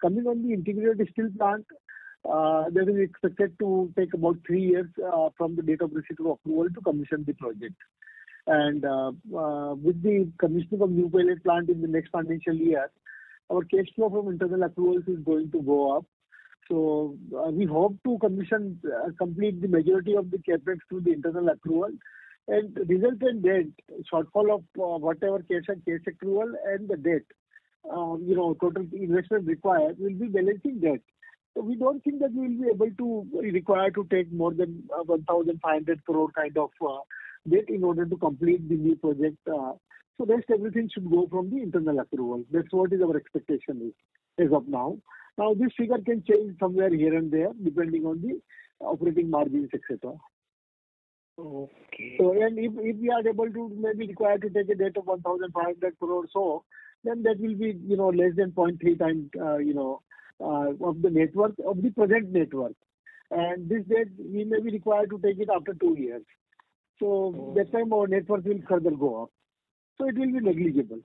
Coming on the integrated steel plant, that is expected to take about 3 years from the date of receipt of approval to commission the project. And with the commissioning of new pellet plant in the next financial year, our cash flow from internal accruals is going to go up. So we hope to complete the majority of the capex through the internal accrual and resultant debt, shortfall of whatever cash and cash accrual and the debt, total investment required will be balancing debt. So we don't think that we will be able to require to take more than 1,500 crore kind of debt in order to complete the new project. So rest everything should go from the internal accrual. That's what is our expectation is as of now. Now this figure can change somewhere here and there depending on the operating margins, etc. Okay. So and if we are able to maybe required to take a debt of 1,500 crore or so, then that will be less than 0.3 times of the net worth of the present net worth. And this debt we may be required to take it after 2 years. So that time our net worth will further go up. So it will be negligible.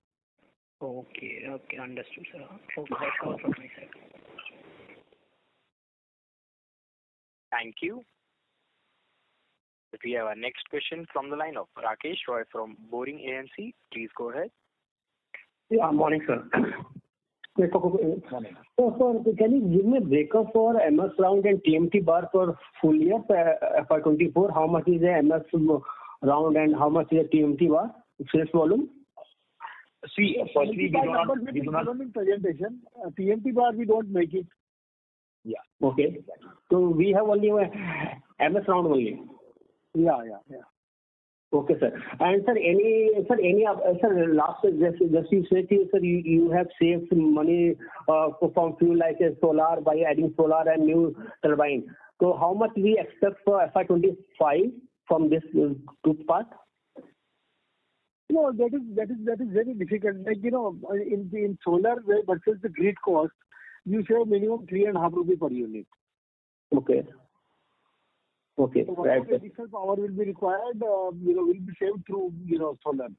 Okay, understood, sir. Okay, that's all from my side. Thank you. We have our next question from the line of Rakesh Roy from Boring AMC. Please go ahead. Yeah, morning, sir. Morning. So, can you give me a breakup for MS round and TMT bar for full year FY24? How much is the MS round and how much is the TMT bar? Sales volume? See, firstly, we do not in presentation. TMT bar we don't make it. Yeah. Okay. So we have only MS round only. Yeah. Okay, sir. And sir, last just you said, sir, you have saved some money from fuel like solar by adding solar and new turbine. So how much we expect for FY25 from this group part? No, that is very difficult. In solar versus the grid cost, you save minimum 3.5 rupees per unit. Okay. So whatever additional power will be required, will be saved through solar.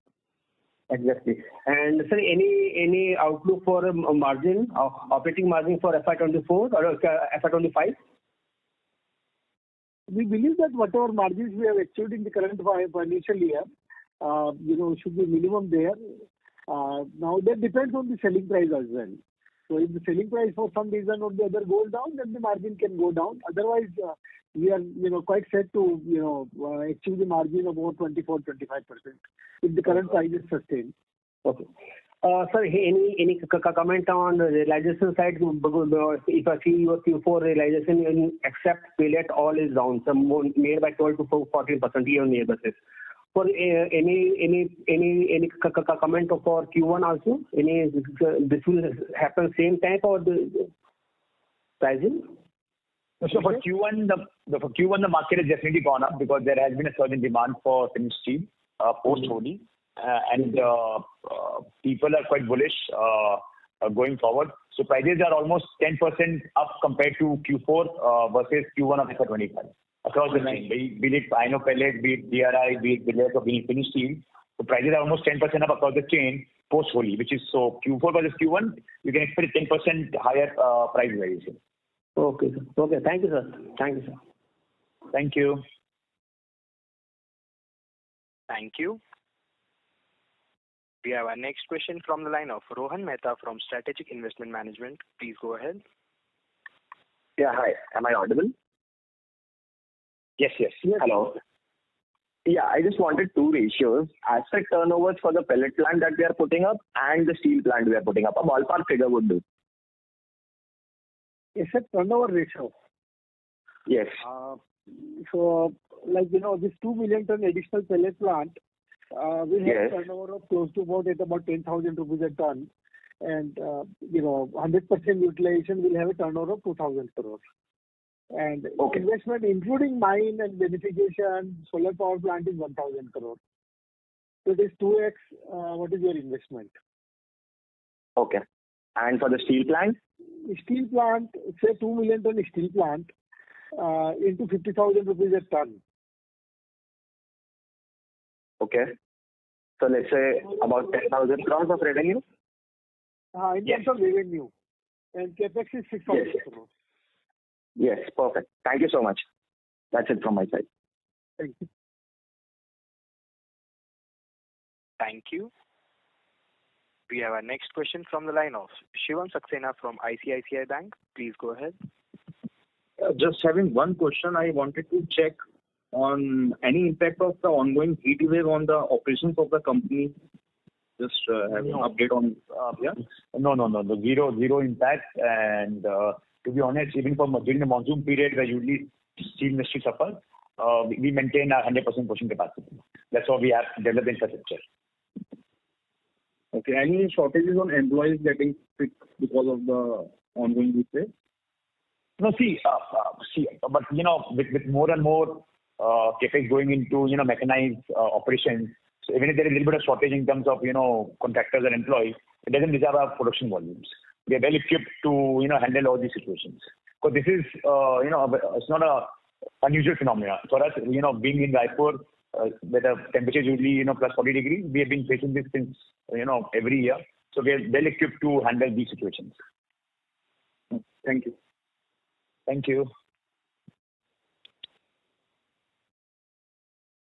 Exactly. And sir, any outlook for margin, operating margin for FY24 or FY25? We believe that whatever margins we have achieved in the current financial year, should be minimum there. Now that depends on the selling price as well. So if the selling price for some reason or the other goes down, then the margin can go down. Otherwise, we are quite set to achieve the margin of about 24-25% if the current price is sustained. Okay. Sir, any comment on the realization side? If I see your Q4 realization except pellet, all is down, some more made by 12 to 14% year-on-year basis. For any comment for Q1 also? This will happen same type or the pricing? So for Q1, the market has definitely gone up because there has been a certain demand for finished steel post-Holi. And people are quite bullish going forward. So prices are almost 10% up compared to Q4 versus Q1 of FY25 across the line. Be it iron pellet, be it DRI, be it billet, or be it finished steel. So prices are almost 10% up across the chain post-Holi, which is so Q4 versus Q1, you can expect 10% higher price variation. Okay, sir. Okay, thank you, sir. Thank you, sir. Thank you. Thank you. We have our next question from the line of Rohan Mehta from Strategic Investment Management. Please go ahead. Yeah, hi. Am I audible? Yes. Hello. Yeah, I just wanted two ratios. Asset turnovers for the pellet plant that we are putting up and the steel plant we are putting up. A ballpark figure would do. Asset turnover ratio? Yes. So, this 2 million ton additional pellet plant, we have turnover of close to about 10,000 rupees a ton. And, 100% utilization will have a turnover of 2,000 crores. And investment, including mine and beneficiation, solar power plant is 1,000 crores. So it is 2x. What is your investment? Okay. And for the steel plant? Steel plant, say 2 million ton steel plant, into 50,000 rupees a ton. Okay. So let's say about 10,000 crores of revenue? In terms of revenue. And capex is 6,000 crores. Yes, perfect. Thank you so much. That's it from my side. Thank you. Thank you. We have our next question from the line of Shivam Saxena from ICICI Bank. Please go ahead. Just having one question, I wanted to check on any impact of the ongoing heat wave on the operations of the company. Just have an update on. No. The zero impact. And to be honest, even during the monsoon period where usually steel industry suffers, we maintain our 100% pushing capacity. That's why we have developed infrastructure. Okay. Any shortages on employees getting sick because of the ongoing heat wave? No, but with more and more capex going into mechanized operations, so even if there is a little bit of shortage in terms of contractors and employees, it doesn't disturb our production volumes. We are well equipped to handle all these situations. Because this is it's not a unusual phenomenon for us. Being in Raipur, where the temperature is usually plus 40 degrees, we have been facing this since every year. So we are well equipped to handle these situations. Thank you. Thank you.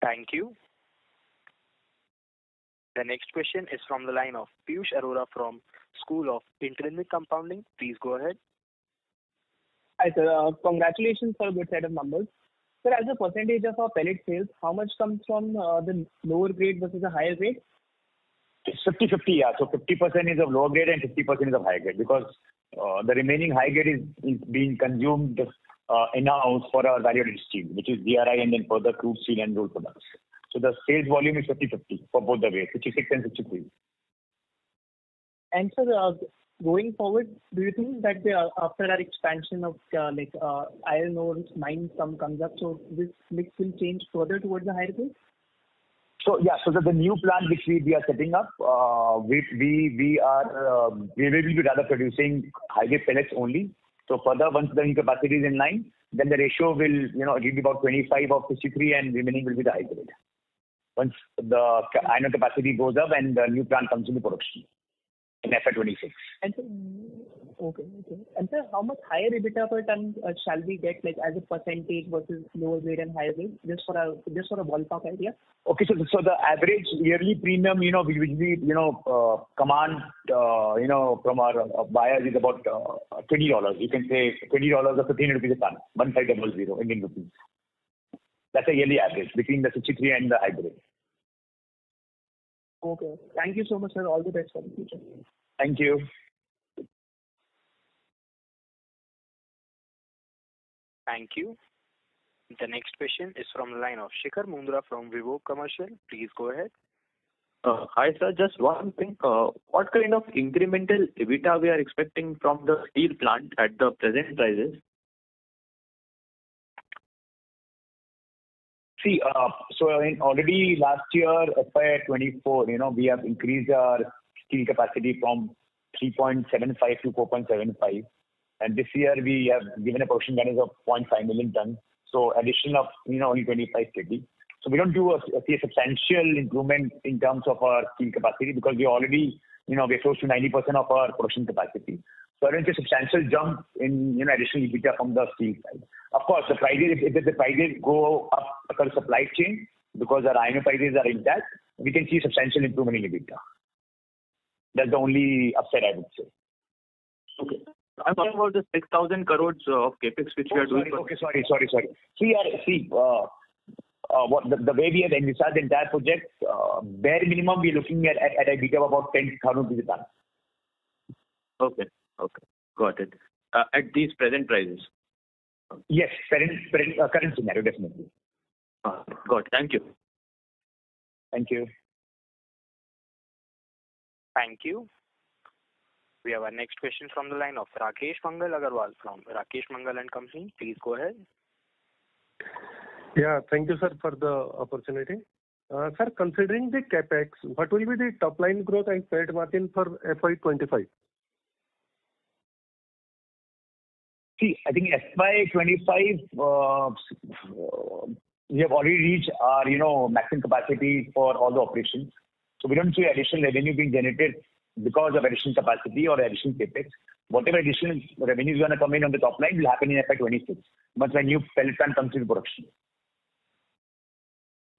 Thank you. The next question is from the line of Piyush Arora from School of Intrinsic Compounding. Please go ahead. Hi, sir. Congratulations for a good set of numbers. Sir, as a percentage of our pellet sales, how much comes from the lower grade versus the higher grade? It's 50-50, yeah. So 50% is of lower grade and 50% is of higher grade because the remaining high grade is being consumed in-house for our value-added steel, which is DRI and then further crude steel and rolled products. So the sales volume is 50-50 for both the ways, 56 and 63. And sir, going forward, do you think that after our expansion of iron ore mine comes up, so this mix will change further towards the higher grade? So the new plant which we are setting up, we will be rather producing high grade pellets only. So further, once the new capacity is in line, then the ratio will it will be about 25 of 63 and remaining will be the high grade. once the iron ore capacity goes up and the new plant comes into production in FY26. And so, okay. And sir, how much higher EBITDA per ton shall we get, like as a percentage versus lower grade and higher grade, just for a ballpark idea? Okay, so the average yearly premium, we usually, command, from our buyers is about $20. You can say $20 or 15 rupees a ton, 1500 Indian rupees. That's a yearly average between the 63 and the high grade. Okay. Thank you so much, sir. All the best for the future. Thank you. Thank you. The next question is from the line of Shikhar Mundra from Vivo Commercial. Please go ahead. Hi, sir. Just one thing. What kind of incremental EBITDA we are expecting from the steel plant at the present prices? See, already last year, FY24, we have increased our steel capacity from 3.75 to 4.75. And this year we have given a production guidance of 0.5 million tons. So addition of, only 25 KT. So we don't see a substantial improvement in terms of our steel capacity because we already, we're close to 90% of our production capacity. So I don't see a substantial jump in, additional EBITDA from the steel side. Of course, the prices, if the prices go up because of supply chain, because our iron prices are intact, we can see substantial improvement in EBITDA. That's the only upside I would say. Okay. I'm talking about the 6,000 crores of capex which we are doing. Okay, sorry. The way we have envisaged the entire project, bare minimum we're looking at a EBITDA of about 10,000 rupees a ton. Okay. Got it. At these present prices? Yes, current scenario, definitely. Got it. Thank you. Thank you. Thank you. We have our next question from the line of Rakesh Mangal Agarwal from Rakesh Mangal and Company. Please go ahead. Yeah, thank you, sir, for the opportunity. Sir, considering the capex, what will be the top line growth and PAT margin for FY25? See, I think FY25, we have already reached our, maximum capacity for all the operations. So we don't see additional revenue being generated because of additional capacity or additional capex. Whatever additional revenue is going to come in on the top line will happen in FY26 once my new pellet plant comes into production.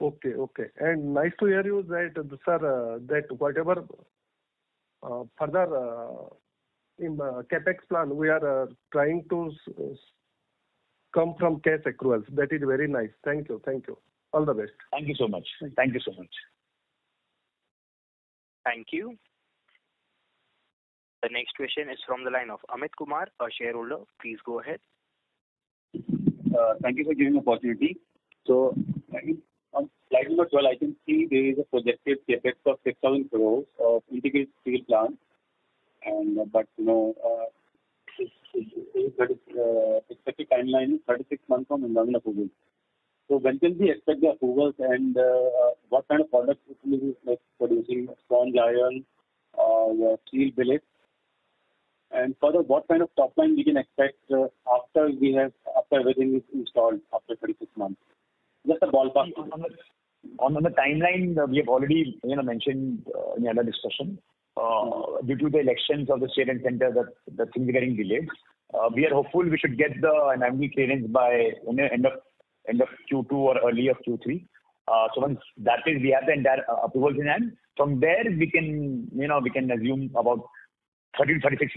Okay. And nice to hear you that, sir, that whatever further in capex plan we are trying to come from cash accruals. That is very nice. Thank you. All the best. Thank you so much. Thank you. The next question is from the line of Amit Kumar, a shareholder. Please go ahead. Thank you for giving the opportunity. So, on slide number 12, I can see there is a projected capex of 6,000 crores of integrated steel plant. But expected timeline is 36 months from environmental approval. So when can we expect the approvals and what kind of products it will be like producing sponge iron or steel billets? And further, what kind of top line we can expect after everything is installed after 36 months? Just a ballpark. On the timeline, we have already mentioned in the other discussion. Due to the elections of the state and center, that things are getting delayed. We are hopeful we should get the environmental clearance by end of Q2 or early of Q3. So once that is, we have the entire approvals in hand. From there, we can assume about 30 to 36